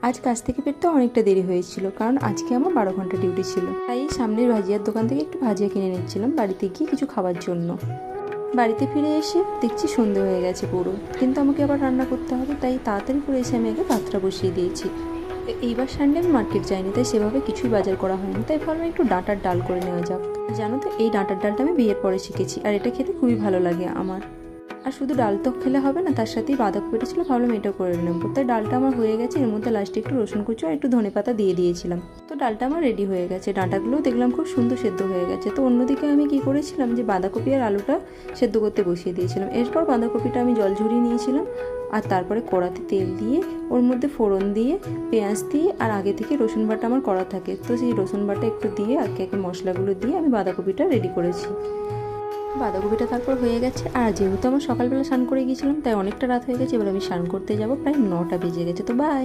আজ কাজ থেকে ফিরতে অনেকটা দেরি হয়েছিল, কারণ আজকে আমার 12 ঘন্টা ডিউটি ছিল। তাই সামনের ভাজিয়ার দোকান থেকে একটু ভাজিয়া কিনে নিচ্ছিলাম বাড়িতে গিয়ে কিছু খাবার জন্য। বাড়িতে ফিরে এসে দেখছি সন্ধে হয়ে গেছে পুরো, কিন্তু আমাকে আবার রান্না করতে হবে। তাই তাড়াতাড়ি করে এসে আমি আগে ভাতটা বসিয়ে দিয়েছি। এইবার সানডে আমি মার্কেট যাইনি, তাই সেভাবে কিছুই বাজার করা হয়নি। তাই ভাবলাম একটু ডাঁটার ডাল করে নেওয়া যাক। জানো তো, এই ডাঁটার ডালটা আমি বিয়ের পরে শিখেছি, আর এটা খেতে খুবই ভালো লাগে আমার। আর শুধু ডাল তো খেলে হবে না, তার সাথেই বাঁধাকপিটা ছিল, ভাবলাম এটাও করে নেবো। তাই ডালটা আমার হয়ে গেছে, এর মধ্যে লাস্টে একটু রসুন কুচি আর একটু ধনেপাতা দিয়ে দিয়েছিলাম। তো ডালটা আমার রেডি হয়ে গেছে। ডাঁটাগুলোও দেখলাম খুব সুন্দর সেদ্ধ হয়ে গেছে। তো অন্যদিকে আমি কি করেছিলাম, যে বাঁধাকপি আর আলুটা সেদ্ধ করতে বসিয়ে দিয়েছিলাম। এরপর বাঁধাকপিটা আমি জল ঝরিয়ে নিয়েছিলাম, আর তারপরে কড়াতে তেল দিয়ে ওর মধ্যে ফোড়ন দিয়ে পেঁয়াজ দিয়ে, আর আগে থেকে রসুন বাটা আমার করা থাকে, তো সেই রসুন বাটা একটু দিয়ে একে একে মশলাগুলো দিয়ে আমি বাঁধাকপিটা রেডি করেছি। বাঁধাকপিটা তারপর হয়ে গেছে। আর যেহেতু আমার সকালবেলা স্নান করে গিয়েছিলাম, তাই অনেকটা রাত হয়ে গেছে। এবার আমি স্নান করতে যাব, প্রায় 9টা বেজে গেছে। তো বাই।